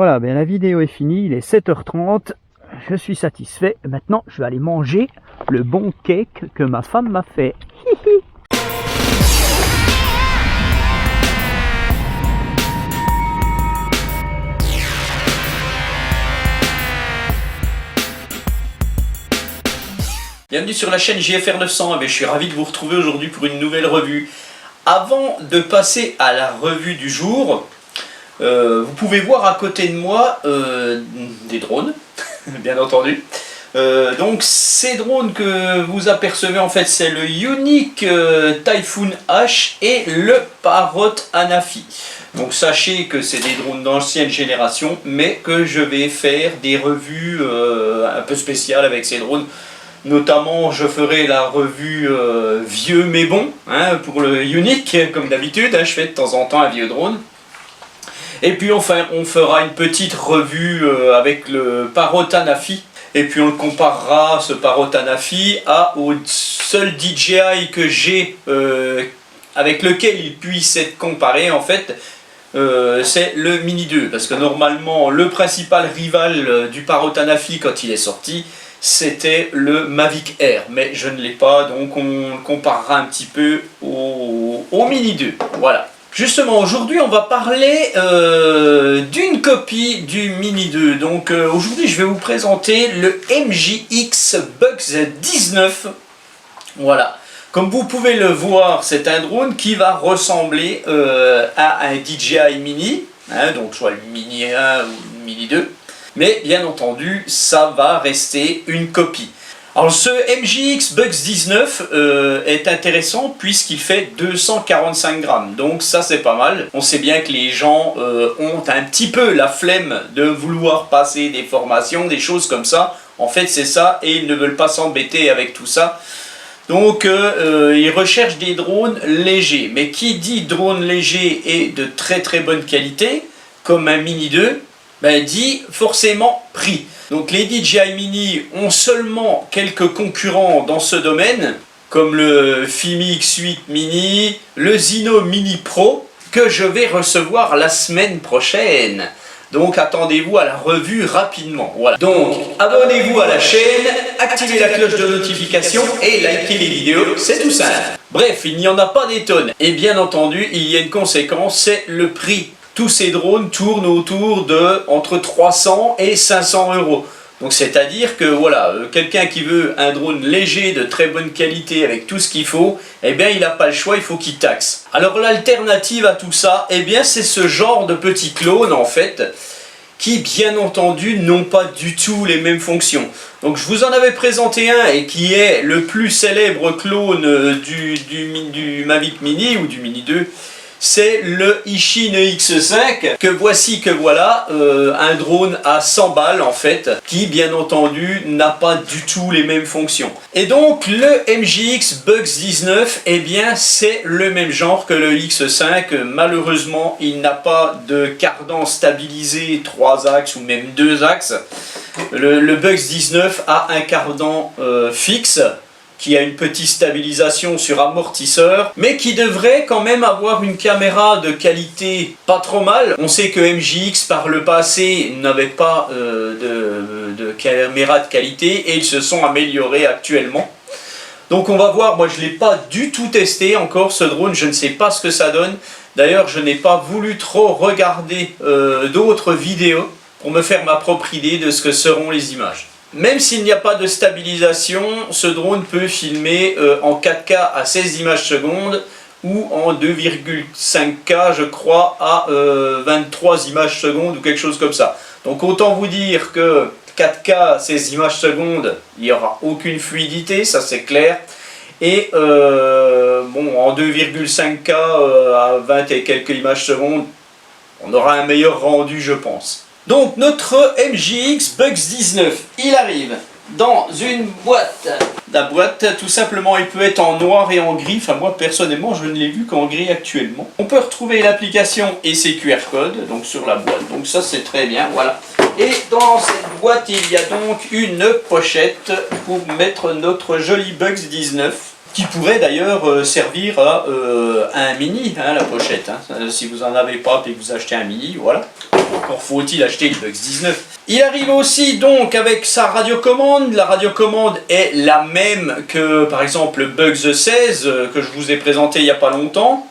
Voilà, ben la vidéo est finie, il est 7h30, je suis satisfait. Maintenant, je vais aller manger le bon cake que ma femme m'a fait. Bienvenue sur la chaîne JFR 900, je suis ravi de vous retrouver aujourd'hui pour une nouvelle revue. Avant de passer à la revue du jour, vous pouvez voir à côté de moi des drones, bien entendu. Donc ces drones que vous apercevez en fait c'est le Yuneec Typhoon H et le Parrot Anafi. Donc sachez que c'est des drones d'ancienne génération mais que je vais faire des revues un peu spéciales avec ces drones. Notamment, je ferai la revue vieux mais bon, hein, pour le Yuneec, comme d'habitude, hein, je fais de temps en temps un vieux drone. Et puis enfin, on fera une petite revue avec le Parrot Anafi. Et puis on le comparera, ce Parrot Anafi, au seul DJI que j'ai, avec lequel il puisse être comparé, en fait, c'est le Mini 2. Parce que normalement, le principal rival du Parrot Anafi quand il est sorti, c'était le Mavic Air, mais je ne l'ai pas, donc on comparera un petit peu au Mini 2. Voilà. Justement, aujourd'hui, on va parler d'une copie du Mini 2. Donc aujourd'hui, je vais vous présenter le MJX Bugs 19. Voilà. Comme vous pouvez le voir, c'est un drone qui va ressembler à un DJI Mini, hein, donc soit le Mini 1 ou le Mini 2. Mais bien entendu, ça va rester une copie. Alors ce MJX Bugs 19 est intéressant puisqu'il fait 245 grammes. Donc ça c'est pas mal. On sait bien que les gens ont un petit peu la flemme de vouloir passer des formations, des choses comme ça. En fait c'est ça et ils ne veulent pas s'embêter avec tout ça. Donc ils recherchent des drones légers. Mais qui dit drone léger et de très très bonne qualité, comme un Mini 2, ben, dit forcément prix. Donc les DJI Mini ont seulement quelques concurrents dans ce domaine, comme le Fimi X8 Mini, le Zino Mini Pro, que je vais recevoir la semaine prochaine. Donc attendez-vous à la revue rapidement. Voilà. Donc abonnez-vous à la chaîne, activez la cloche de notification et likez les vidéos, c'est tout simple. Bref, il n'y en a pas des tonnes. Et bien entendu, il y a une conséquence, c'est le prix. Tous ces drones tournent autour de entre 300 et 500 euros. Donc c'est-à-dire que voilà, quelqu'un qui veut un drone léger de très bonne qualité avec tout ce qu'il faut, eh bien il n'a pas le choix, il faut qu'il taxe. Alors l'alternative à tout ça, eh bien c'est ce genre de petits clones en fait, qui bien entendu n'ont pas du tout les mêmes fonctions. Donc je vous en avais présenté un et qui est le plus célèbre clone du Mavic Mini ou du Mini 2. C'est le Ishin X5 que voici que voilà, un drone à 100 balles en fait, qui bien entendu n'a pas du tout les mêmes fonctions. Et donc le MJX Bugs 19, eh bien c'est le même genre que le X5, malheureusement il n'a pas de cardan stabilisé 3 axes ou même 2 axes. Le Bugs 19 a un cardan fixe, qui a une petite stabilisation sur amortisseur, mais qui devrait quand même avoir une caméra de qualité pas trop mal. On sait que MJX par le passé n'avait pas de caméra de qualité et ils se sont améliorés actuellement. Donc on va voir, moi je ne l'ai pas du tout testé encore ce drone, je ne sais pas ce que ça donne. D'ailleurs je n'ai pas voulu trop regarder d'autres vidéos pour me faire ma propre idée de ce que seront les images. Même s'il n'y a pas de stabilisation, ce drone peut filmer en 4K à 16 images secondes ou en 2,5K je crois à 23 images secondes ou quelque chose comme ça. Donc autant vous dire que 4K à 16 images secondes, il n'y aura aucune fluidité, ça c'est clair. Et bon, en 2,5K à 20 et quelques images secondes, on aura un meilleur rendu je pense. Donc notre MJX Bugs 19, il arrive dans une boîte. La boîte, tout simplement, il peut être en noir et en gris. Enfin moi personnellement, je ne l'ai vu qu'en gris actuellement. On peut retrouver l'application et ses QR codes donc sur la boîte. Donc ça c'est très bien, voilà. Et dans cette boîte, il y a donc une pochette pour mettre notre joli Bugs 19. Qui pourrait d'ailleurs servir à un mini, hein, la pochette. Hein. Si vous n'en avez pas et que vous achetez un mini, voilà. Encore faut-il acheter le Bugs 19. Il arrive aussi donc avec sa radiocommande. La radiocommande est la même que par exemple le Bugs 16 que je vous ai présenté il n'y a pas longtemps.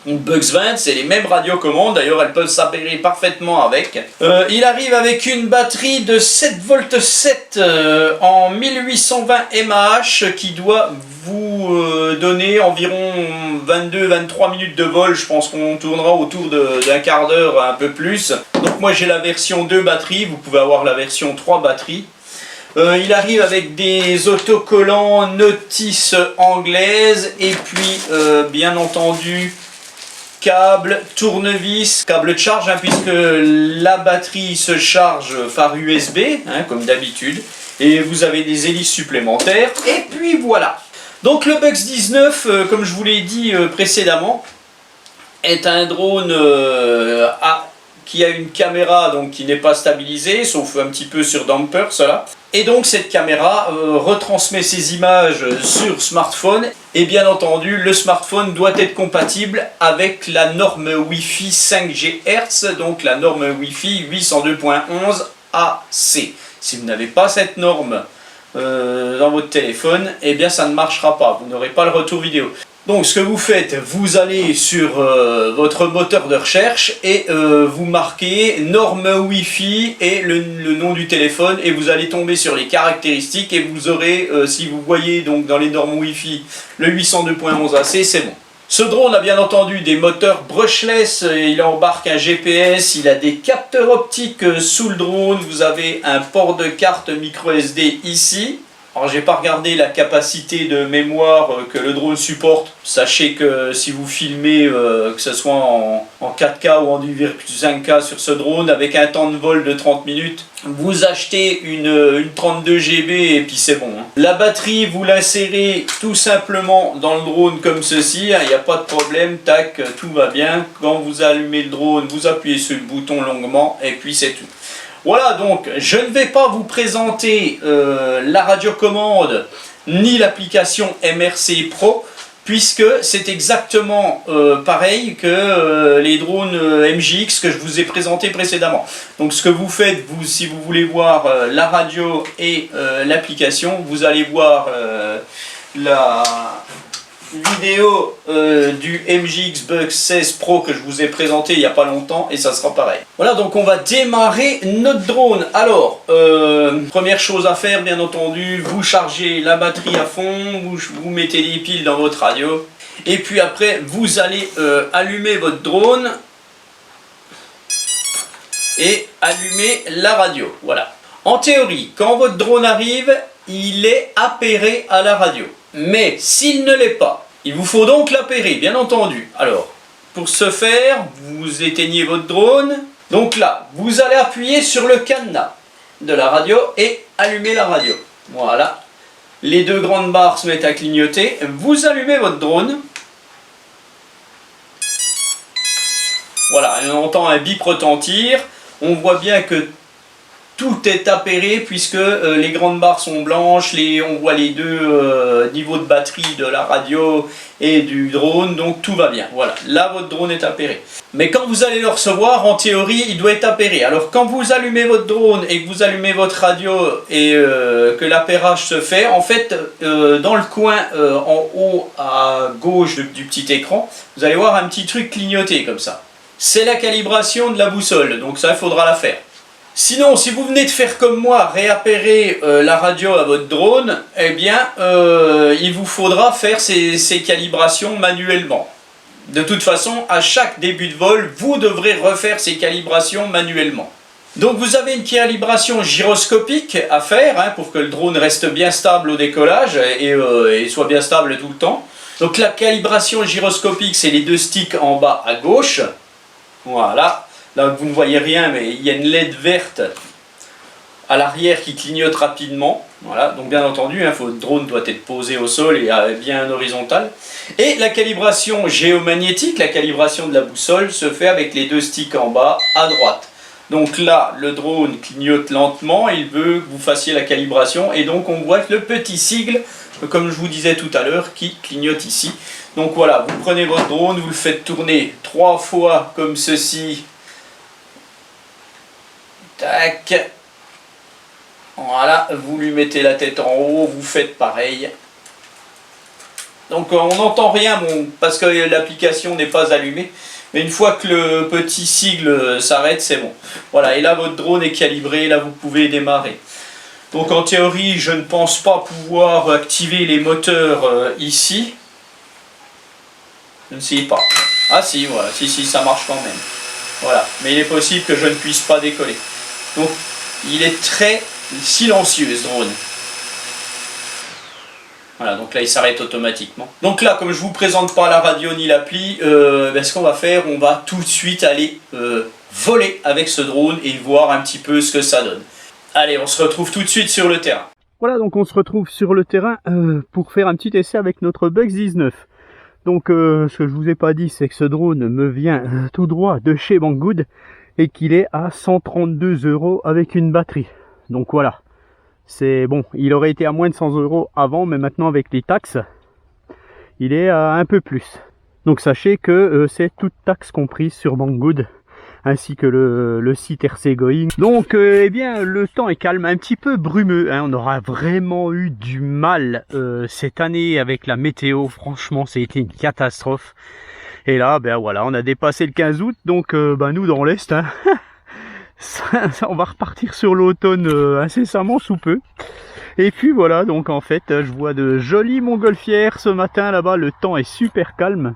Ou Bugs 20, c'est les mêmes radiocommandes, d'ailleurs elles peuvent s'appairer parfaitement avec. Il arrive avec une batterie de 7V7 en 1820 mAh qui doit vous donner environ 22-23 minutes de vol. Je pense qu'on tournera autour d'un quart d'heure, un peu plus. Donc moi j'ai la version 2 batteries, vous pouvez avoir la version 3 batteries. Il arrive avec des autocollants notice anglaise et puis bien entendu câble, tournevis, câble de charge, hein, puisque la batterie se charge par USB, hein, comme d'habitude, et vous avez des hélices supplémentaires, et puis voilà. Donc le Bugs 19, comme je vous l'ai dit précédemment, est un drone qui a une caméra donc, qui n'est pas stabilisée, sauf un petit peu sur damper, cela. Et donc cette caméra retransmet ces images sur smartphone. Et bien entendu, le smartphone doit être compatible avec la norme Wi-Fi 5 GHz, donc la norme Wi-Fi 802.11 AC. Si vous n'avez pas cette norme dans votre téléphone, eh bien ça ne marchera pas, vous n'aurez pas le retour vidéo. Donc ce que vous faites, vous allez sur votre moteur de recherche et vous marquez norme Wi-Fi et le nom du téléphone et vous allez tomber sur les caractéristiques et vous aurez, si vous voyez donc dans les normes Wi-Fi le 802.11 AC, c'est bon. Ce drone a bien entendu des moteurs brushless, il embarque un GPS, il a des capteurs optiques sous le drone, vous avez un port de carte micro SD ici. Alors j'ai pas regardé la capacité de mémoire que le drone supporte. Sachez que si vous filmez, que ce soit en 4K ou en 8,5K sur ce drone, avec un temps de vol de 30 minutes, vous achetez une 32 GB et puis c'est bon. Hein. La batterie, vous l'insérez tout simplement dans le drone comme ceci, il n'y a pas de problème, tac, tout va bien. Quand vous allumez le drone, vous appuyez sur le bouton longuement et puis c'est tout. Voilà, donc je ne vais pas vous présenter la radiocommande ni l'application MRC Pro puisque c'est exactement pareil que les drones MJX que je vous ai présentés précédemment. Donc ce que vous faites, vous, si vous voulez voir la radio et l'application, vous allez voir la vidéo du MJX Bugs 16 Pro que je vous ai présenté il n'y a pas longtemps et ça sera pareil. Voilà, donc on va démarrer notre drone. Alors, première chose à faire bien entendu, vous chargez la batterie à fond, vous mettez les piles dans votre radio et puis après vous allez allumer votre drone et allumer la radio. Voilà. En théorie, quand votre drone arrive, il est appairé à la radio. Mais s'il ne l'est pas, il vous faut donc l'appairer, bien entendu. Alors, pour ce faire, vous éteignez votre drone. Donc là, vous allez appuyer sur le cadenas de la radio et allumer la radio. Voilà. Les deux grandes barres se mettent à clignoter. Vous allumez votre drone. Voilà, et on entend un bip retentir. On voit bien que tout est appairé puisque les grandes barres sont blanches, on voit les deux niveaux de batterie de la radio et du drone, donc tout va bien. Voilà, là votre drone est appairé. Mais quand vous allez le recevoir, en théorie, il doit être appairé. Alors quand vous allumez votre drone et que vous allumez votre radio et que l'appairage se fait, en fait, dans le coin en haut à gauche du petit écran, vous allez voir un petit truc clignoter comme ça. C'est la calibration de la boussole, donc ça, il faudra la faire. Sinon, si vous venez de faire comme moi, réappairer la radio à votre drone, eh bien, il vous faudra faire ces calibrations manuellement. De toute façon, à chaque début de vol, vous devrez refaire ces calibrations manuellement. Donc vous avez une calibration gyroscopique à faire hein, pour que le drone reste bien stable au décollage et soit bien stable tout le temps. Donc la calibration gyroscopique, c'est les deux sticks en bas à gauche. Voilà. Là, vous ne voyez rien, mais il y a une LED verte à l'arrière qui clignote rapidement. Voilà, donc bien entendu, le drone doit être posé au sol et bien horizontal. Et la calibration géomagnétique, la calibration de la boussole, se fait avec les deux sticks en bas à droite. Donc là, le drone clignote lentement, il veut que vous fassiez la calibration. Et donc on voit le petit sigle, comme je vous disais tout à l'heure, qui clignote ici. Donc voilà, vous prenez votre drone, vous le faites tourner 3 fois comme ceci. Tac. Voilà, vous lui mettez la tête en haut, vous faites pareil. Donc on n'entend rien, bon, parce que l'application n'est pas allumée. Mais une fois que le petit sigle s'arrête, c'est bon. Voilà, et là votre drone est calibré, là vous pouvez démarrer. Donc en théorie, je ne pense pas pouvoir activer les moteurs ici. Je ne sais pas. Ah si, voilà, si, ça marche quand même. Voilà, mais il est possible que je ne puisse pas décoller. Donc il est très silencieux ce drone. Voilà, donc là il s'arrête automatiquement. Donc là, comme je vous présente pas la radio ni l'appli, ce qu'on va faire, on va tout de suite aller voler avec ce drone et voir un petit peu ce que ça donne. Allez, on se retrouve tout de suite sur le terrain. Voilà, donc on se retrouve sur le terrain pour faire un petit essai avec notre Bugs 19. Donc ce que je vous ai pas dit, c'est que ce drone me vient tout droit de chez Banggood et qu'il est à 132 € avec une batterie. Donc voilà. C'est bon, il aurait été à moins de 100 € avant, mais maintenant avec les taxes, il est à un peu plus. Donc sachez que c'est toute taxe comprise sur Banggood, ainsi que le site RC Going. Donc eh bien le temps est calme, un petit peu brumeux, hein. On aura vraiment eu du mal cette année avec la météo, franchement c'était une catastrophe. Et là ben voilà, on a dépassé le 15 août, donc nous dans l'Est, hein, on va repartir sur l'automne incessamment sous peu. Et puis voilà, donc en fait je vois de jolies montgolfières ce matin là-bas, le temps est super calme.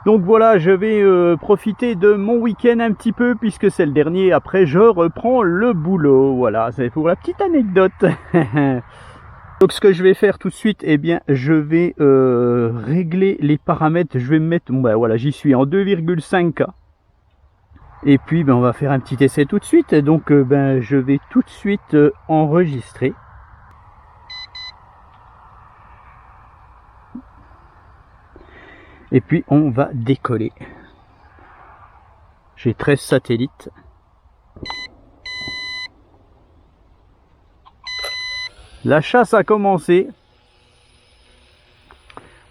Donc voilà, je vais profiter de mon week-end un petit peu puisque c'est le dernier, après je reprends le boulot. Voilà, c'est pour la petite anecdote. Donc ce que je vais faire tout de suite, eh bien je vais régler les paramètres. Je vais me mettre, voilà, j'y suis en 2,5K. Et puis on va faire un petit essai tout de suite. Donc je vais tout de suite enregistrer. Et puis on va décoller. J'ai 13 satellites. La chasse a commencé.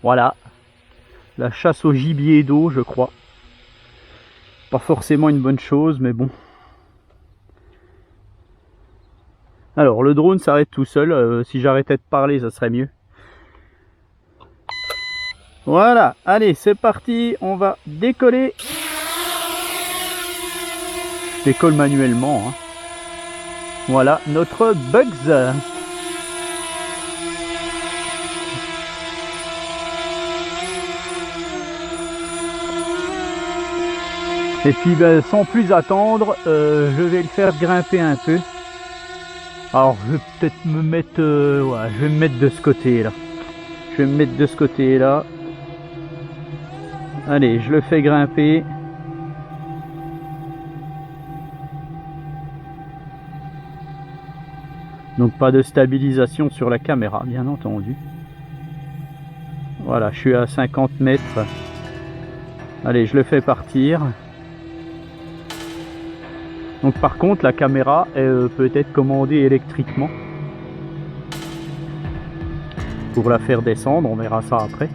Voilà. La chasse au gibier d'eau, je crois. Pas forcément une bonne chose, mais bon. Alors, le drone s'arrête tout seul. Si j'arrêtais de parler, ça serait mieux. Voilà. Allez, c'est parti. On va décoller. Je décolle manuellement, hein. Voilà, notre Bugs. Et puis sans plus attendre, je vais le faire grimper un peu. Alors je vais peut-être me mettre, ouais, je vais me mettre de ce côté là. Je vais me mettre de ce côté là. Allez, je le fais grimper. Donc pas de stabilisation sur la caméra, bien entendu. Voilà, je suis à 50 mètres. Allez, je le fais partir. Donc par contre la caméra peut être commandée électriquement pour la faire descendre, on verra ça après.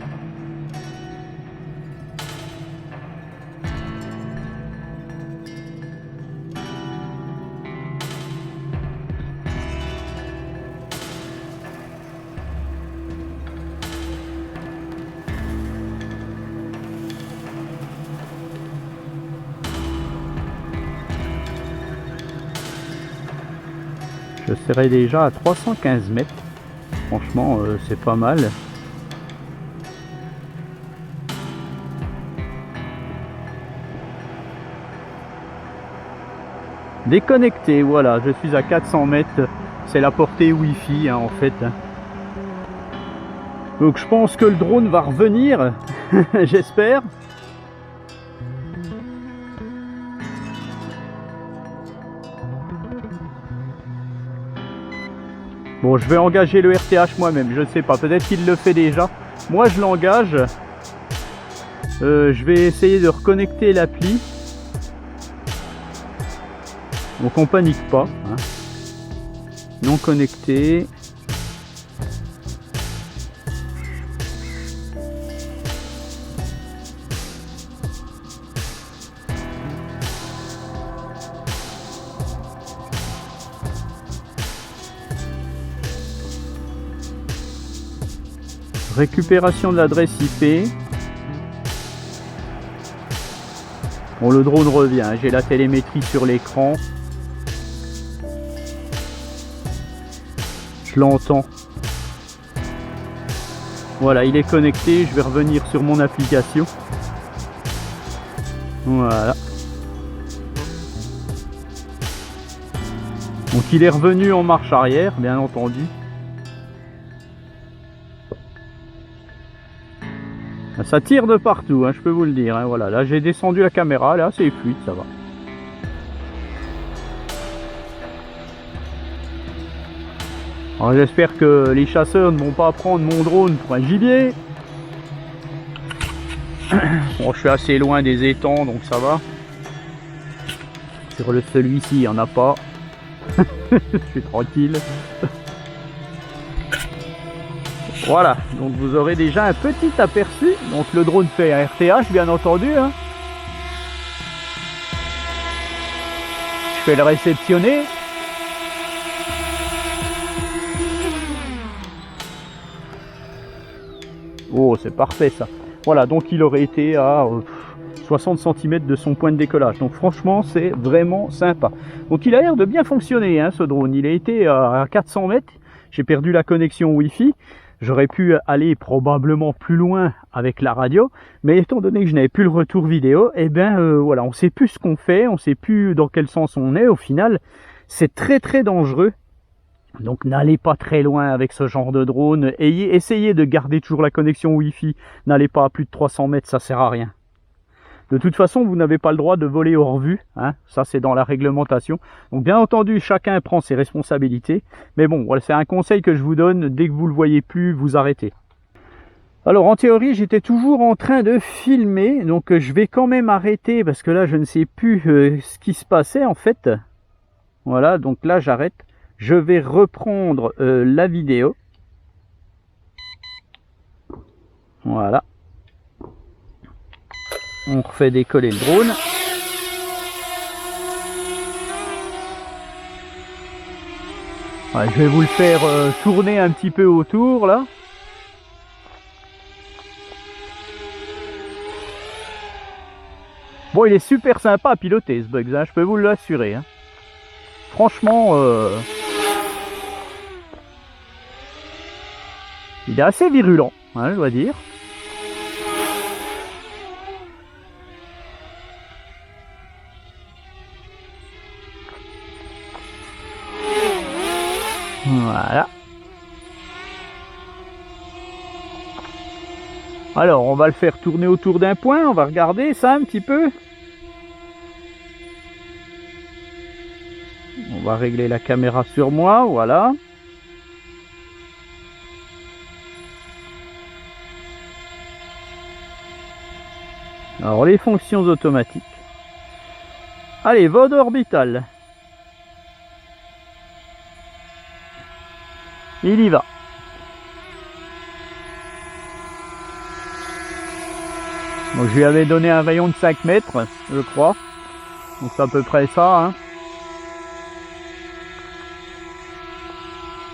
Je serai déjà à 315 mètres. Franchement, c'est pas mal. Déconnecté, voilà, je suis à 400 mètres. C'est la portée Wi-Fi, hein, en fait. Donc je pense que le drone va revenir. J'espère. Bon, je vais engager le RTH moi-même, je ne sais pas, peut-être qu'il le fait déjà. Moi, je l'engage. Je vais essayer de reconnecter l'appli. Donc, on panique pas. Hein. Non connecté. Récupération de l'adresse IP. Bon, le drone revient, j'ai la télémétrie sur l'écran. Je l'entends. Voilà, il est connecté, je vais revenir sur mon application. Voilà. Donc il est revenu en marche arrière, bien entendu. Ça tire de partout, hein, je peux vous le dire. Hein, voilà, là j'ai descendu la caméra, là c'est fluide, ça va. Alors j'espère que les chasseurs ne vont pas prendre mon drone pour un gibier. Bon, je suis assez loin des étangs, donc ça va. Sur celui-ci, il n'y en a pas. Je suis tranquille. Voilà, donc vous aurez déjà un petit aperçu. Donc le drone fait un RTH, bien entendu. Hein. Je vais le réceptionner. Oh, c'est parfait ça. Voilà, donc il aurait été à 60 cm de son point de décollage. Donc franchement, c'est vraiment sympa. Donc il a l'air de bien fonctionner, hein, ce drone. Il a été à 400 mètres. J'ai perdu la connexion Wi-Fi. J'aurais pu aller probablement plus loin avec la radio, mais étant donné que je n'avais plus le retour vidéo, eh bien voilà, on ne sait plus ce qu'on fait, on ne sait plus dans quel sens on est. Au final, c'est très très dangereux. Donc n'allez pas très loin avec ce genre de drone. Essayez de garder toujours la connexion Wi-Fi. N'allez pas à plus de 300 mètres, ça sert à rien. De toute façon, vous n'avez pas le droit de voler hors vue, hein, ça c'est dans la réglementation. Donc bien entendu, chacun prend ses responsabilités. Mais bon, voilà, c'est un conseil que je vous donne, dès que vous ne le voyez plus, vous arrêtez. Alors en théorie, j'étais toujours en train de filmer, donc je vais quand même arrêter, parce que là je ne sais plus ce qui se passait en fait. Voilà, donc là j'arrête. Je vais reprendre la vidéo. Voilà. On refait décoller le drone. Ouais, je vais vous le faire tourner un petit peu autour là. Bon, il est super sympa à piloter ce Bugs, hein, je peux vous l'assurer. Hein. Franchement, il est assez virulent, hein, je dois dire. Voilà. Alors, on va le faire tourner autour d'un point. On va regarder ça un petit peu. On va régler la caméra sur moi. Voilà. Alors, les fonctions automatiques. Allez, mode orbital. Il y va. Donc je lui avais donné un rayon de 5 mètres, je crois. Donc c'est à peu près ça. Hein.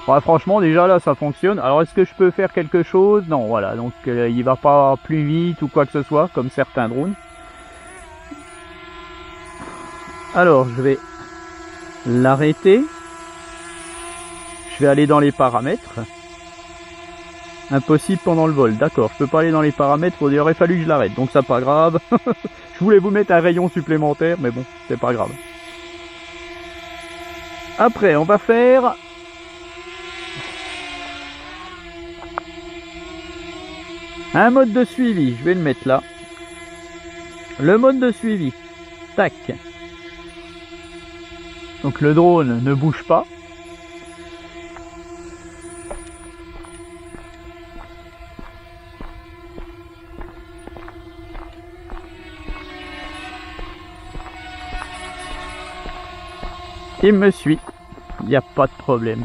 Ouais, franchement, déjà là, ça fonctionne. Alors est-ce que je peux faire quelque chose? Non, voilà. Donc il va pas plus vite ou quoi que ce soit, comme certains drones. Alors je vais l'arrêter. Je vais aller dans les paramètres. Impossible pendant le vol. D'accord, je peux pas aller dans les paramètres. Il aurait fallu que je l'arrête. Donc c'est pas grave. Je voulais vous mettre un rayon supplémentaire. Mais bon, c'est pas grave. Après, on va faire... un mode de suivi. Je vais le mettre là. Le mode de suivi. Tac. Donc le drone ne bouge pas. Il me suit, il n'y a pas de problème.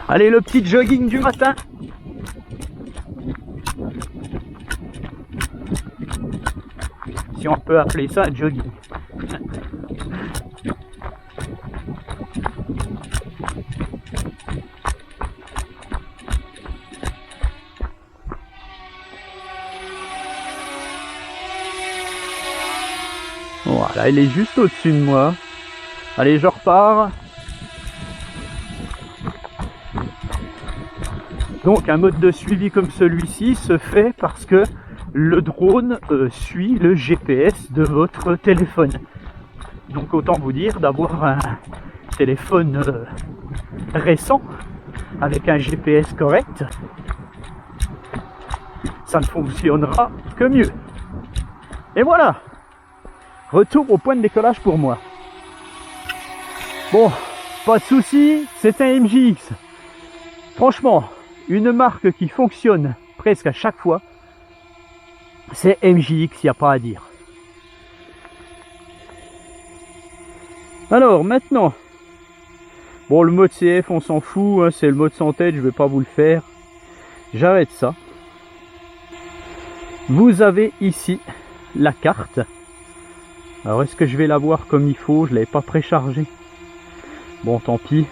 Allez, le petit jogging du matin. Si on peut appeler ça jogging. Voilà, il est juste au-dessus de moi. Allez, je repars. Donc un mode de suivi comme celui-ci se fait parce que le drone suit le GPS de votre téléphone. Donc autant vous dire d'avoir un téléphone récent avec un GPS correct, ça ne fonctionnera que mieux. Et voilà, retour au point de décollage pour moi. Bon, pas de souci, c'est un MJX. Franchement, une marque qui fonctionne presque à chaque fois, c'est MJX, il n'y a pas à dire. Alors maintenant, bon, le mode CF on s'en fout, hein, c'est le mode sans tête, je vais pas vous le faire. J'arrête ça. Vous avez ici la carte. Alors est-ce que je vais la voir comme il faut? Je l'avais pas préchargée. Bon, tant pis.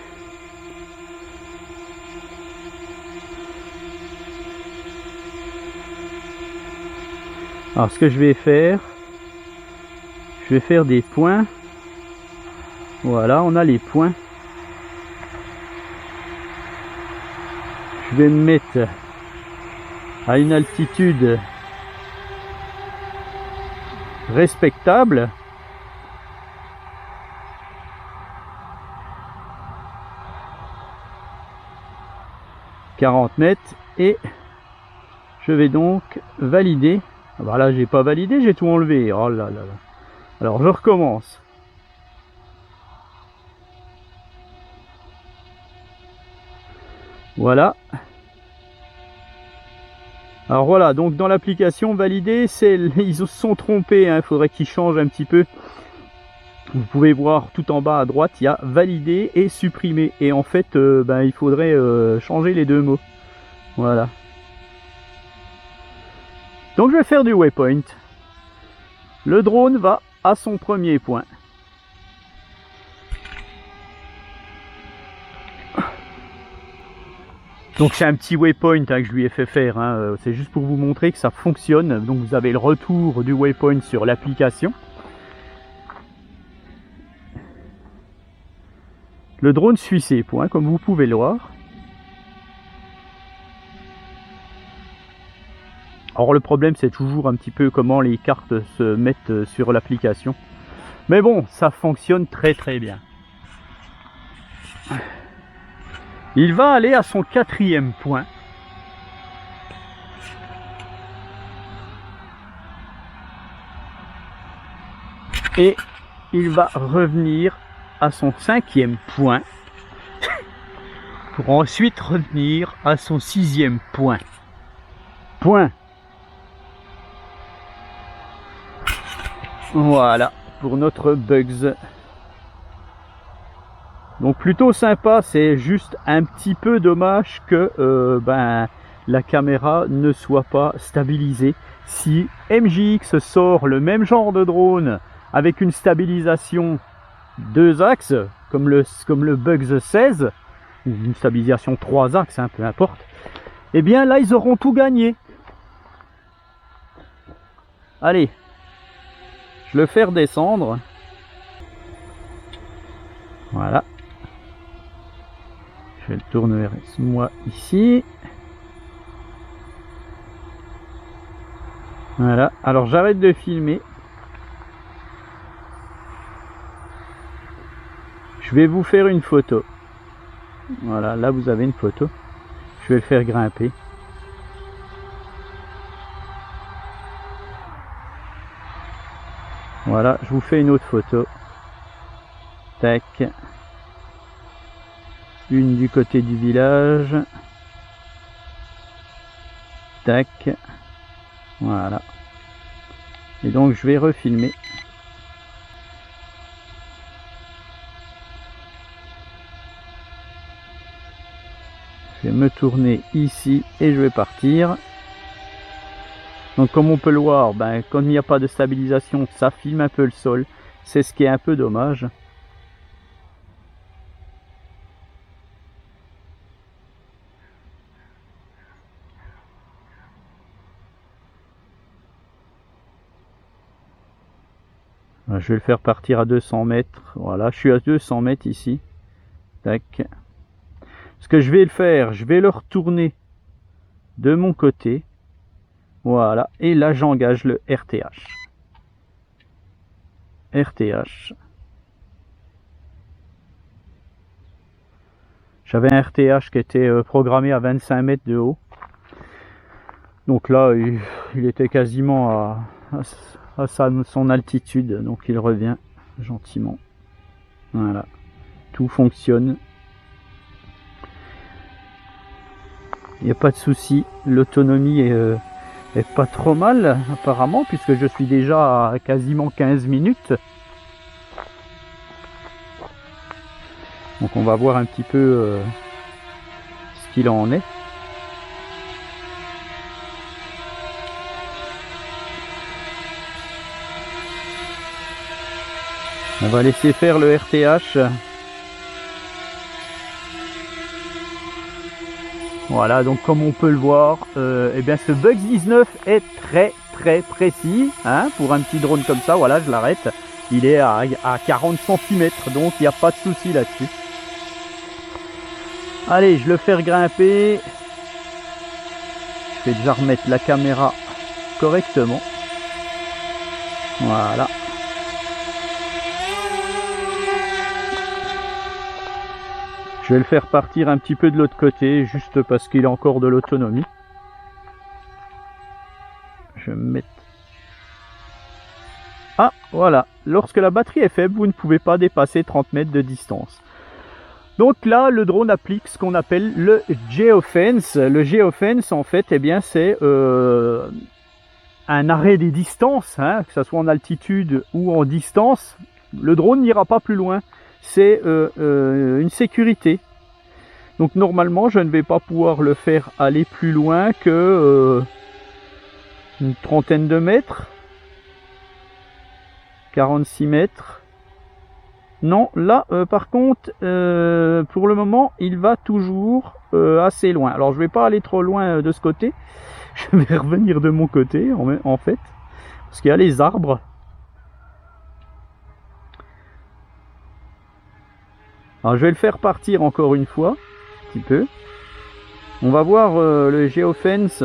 Alors ce que je vais faire des points. Voilà, on a les points. Je vais me mettre à une altitude respectable. « 40 mètres et je vais donc valider. Ah bah là j'ai pas validé, j'ai tout enlevé. Oh là là là. Alors je recommence. Voilà. Alors voilà, donc dans l'application valider, ils se sont trompés, hein, il faudrait qu'ils changent un petit peu. Vous pouvez voir tout en bas à droite, il y a valider et supprimer. Et en fait, il faudrait changer les deux mots. Voilà. Donc je vais faire du waypoint. Le drone va à son premier point. Donc c'est un petit waypoint que je lui ai fait faire, hein. C'est juste pour vous montrer que ça fonctionne. Donc vous avez le retour du waypoint sur l'application. Le drone suit ses points comme vous pouvez le voir. Alors le problème c'est toujours un petit peu comment les cartes se mettent sur l'application. Mais bon, ça fonctionne très très bien. Il va aller à son quatrième point. Et il va revenir à son cinquième point. Pour ensuite revenir à son sixième point. Voilà, pour notre Bugs. Donc plutôt sympa, c'est juste un petit peu dommage que la caméra ne soit pas stabilisée. Si MJX sort le même genre de drone avec une stabilisation 2 axes, comme le Bugs 16, ou une stabilisation 3 axes, hein, peu importe, et bien là ils auront tout gagné. Allez, je le fais redescendre. Voilà. Je le tourne vers moi ici. Voilà, alors j'arrête de filmer. Je vais vous faire une photo. Voilà, là vous avez une photo. Je vais le faire grimper. Voilà, je vous fais une autre photo. Tac. Une du côté du village. Tac. Voilà. Et donc je vais refilmer. Je vais me tourner ici et je vais partir. Donc comme on peut le voir, quand il n'y a pas de stabilisation, ça filme un peu le sol. C'est ce qui est un peu dommage. Je vais le faire partir à 200 mètres. Voilà, je suis à 200 mètres ici. Tac. Ce que je vais le faire, je vais le retourner de mon côté. Voilà, et là j'engage le RTH. RTH. J'avais un RTH qui était programmé à 25 mètres de haut. Donc là, il était quasiment à son altitude. Donc il revient gentiment. Voilà. Tout fonctionne. Il n'y a pas de souci. L'autonomie est pas trop mal apparemment, puisque je suis déjà à quasiment 15 minutes. Donc on va voir un petit peu ce qu'il en est. On va laisser faire le RTH. Voilà, donc comme on peut le voir, eh bien ce Bugs 19 est très précis, hein, pour un petit drone comme ça. Voilà, je l'arrête. Il est à 40 cm, donc il n'y a pas de souci là-dessus. Allez, je le fais grimper. Je vais déjà remettre la caméra correctement. Voilà. Je vais le faire partir un petit peu de l'autre côté, juste parce qu'il a encore de l'autonomie. Je vais me mettre... Ah, voilà. Lorsque la batterie est faible, vous ne pouvez pas dépasser 30 mètres de distance. Donc là, le drone applique ce qu'on appelle le geofence. Le geofence, en fait, eh bien, c'est un arrêt des distances, hein, que ce soit en altitude ou en distance. Le drone n'ira pas plus loin. C'est une sécurité. Donc normalement, je ne vais pas pouvoir le faire aller plus loin que une trentaine de mètres. 46 mètres. Non, là, par contre, pour le moment, il va toujours assez loin. Alors, je ne vais pas aller trop loin de ce côté. Je vais revenir de mon côté, en fait. Parce qu'il y a les arbres. Alors, je vais le faire partir encore une fois. Un petit peu. On va voir le geofence.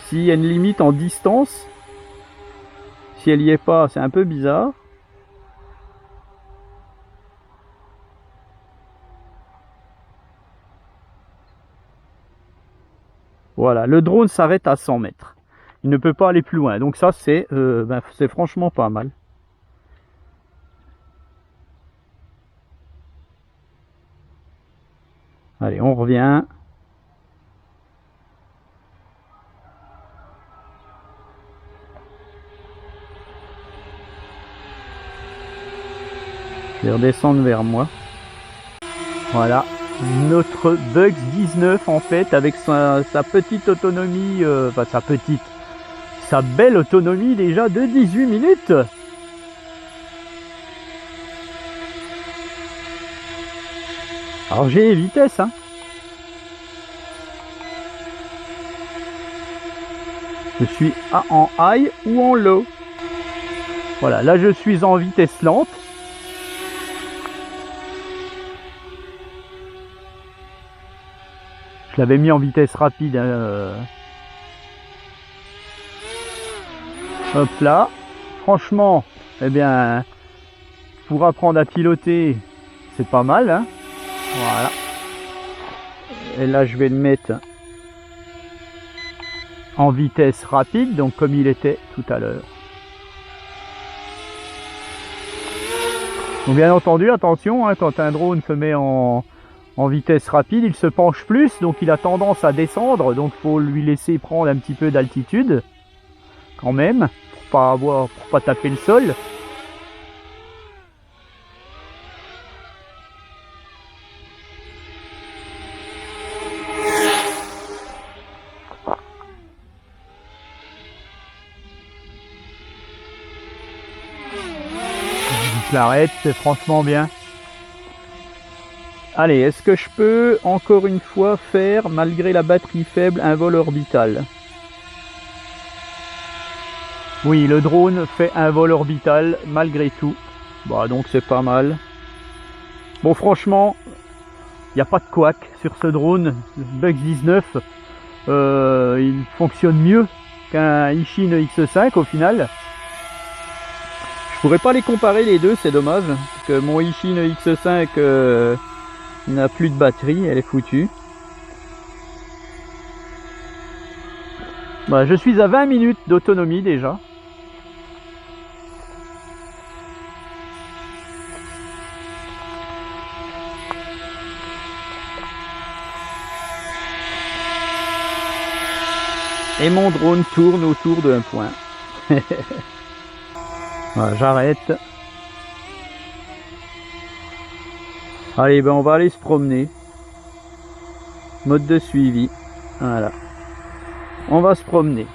S'il y a une limite en distance. Si elle n'y est pas, c'est un peu bizarre. Voilà, le drone s'arrête à 100 mètres. Il ne peut pas aller plus loin. Donc ça, c'est franchement pas mal. Allez, on revient. Je vais redescendre vers moi. Voilà. Notre Bugs 19 en fait, avec sa petite autonomie, enfin sa belle autonomie déjà de 18 minutes. Alors j'ai les vitesses, hein. Je suis en high ou en low. Voilà, là je suis en vitesse lente. Je l'avais mis en vitesse rapide. Hop là. Franchement, eh bien, pour apprendre à piloter, c'est pas mal, hein. Voilà. Et là, je vais le mettre en vitesse rapide, donc comme il était tout à l'heure. Donc bien entendu, attention, hein, quand un drone se met en vitesse rapide, il se penche plus, donc il a tendance à descendre, donc faut lui laisser prendre un petit peu d'altitude quand même, pour pas taper le sol. Je l'arrête, c'est franchement bien. Allez, est-ce que je peux encore une fois faire, malgré la batterie faible, un vol orbital? Oui, le drone fait un vol orbital malgré tout. Bah donc c'est pas mal. Bon franchement, il n'y a pas de couac sur ce drone. Le Bugs 19, il fonctionne mieux qu'un Ishin X5 au final. Je pourrais pas les comparer les deux, c'est dommage. Parce que mon Ishin X5 n'a plus de batterie, elle est foutue. Bah, je suis à 20 minutes d'autonomie déjà. Et mon drone tourne autour d'un point. Voilà, j'arrête. Allez, ben on va aller se promener. Mode de suivi. Voilà. On va se promener.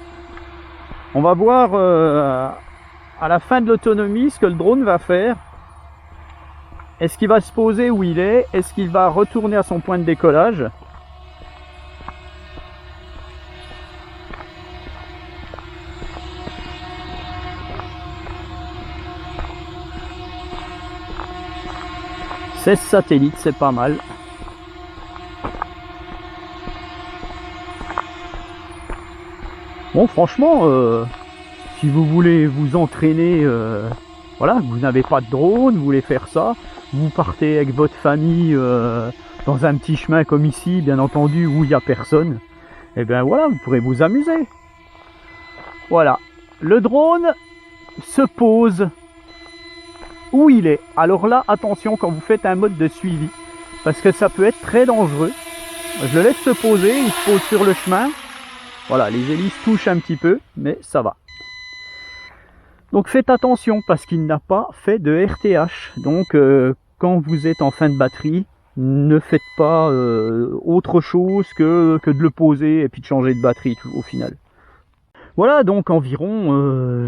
On va voir à la fin de l'autonomie ce que le drone va faire. Est-ce qu'il va se poser où il est? Est-ce qu'il va retourner à son point de décollage? « 16 satellites, c'est pas mal. » Bon, franchement, si vous voulez vous entraîner, voilà, vous n'avez pas de drone, vous voulez faire ça, vous partez avec votre famille dans un petit chemin comme ici, bien entendu, où il n'y a personne, et bien voilà, vous pourrez vous amuser. Voilà, le drone se pose où il est. Alors là, attention quand vous faites un mode de suivi, parce que ça peut être très dangereux. Je le laisse se poser, il se pose sur le chemin. Voilà, les hélices touchent un petit peu, mais ça va. Donc faites attention, parce qu'il n'a pas fait de RTH. Donc quand vous êtes en fin de batterie, ne faites pas autre chose que de le poser et puis de changer de batterie au final. Voilà donc environ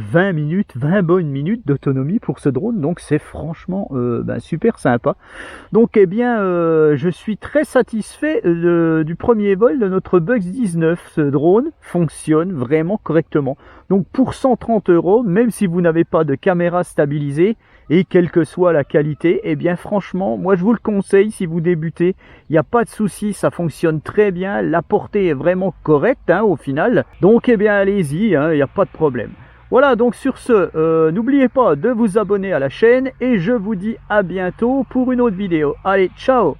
20 minutes, 20 bonnes minutes d'autonomie pour ce drone, donc c'est franchement super sympa. Donc eh bien je suis très satisfait du premier vol de notre Bugs 19. Ce drone fonctionne vraiment correctement. Donc pour 130 €, même si vous n'avez pas de caméra stabilisée, et quelle que soit la qualité, eh bien franchement, moi je vous le conseille si vous débutez, il n'y a pas de souci, ça fonctionne très bien, la portée est vraiment correcte au final, donc eh bien allez-y, il n'y a pas de problème. Voilà, donc sur ce, n'oubliez pas de vous abonner à la chaîne, et je vous dis à bientôt pour une autre vidéo. Allez, ciao!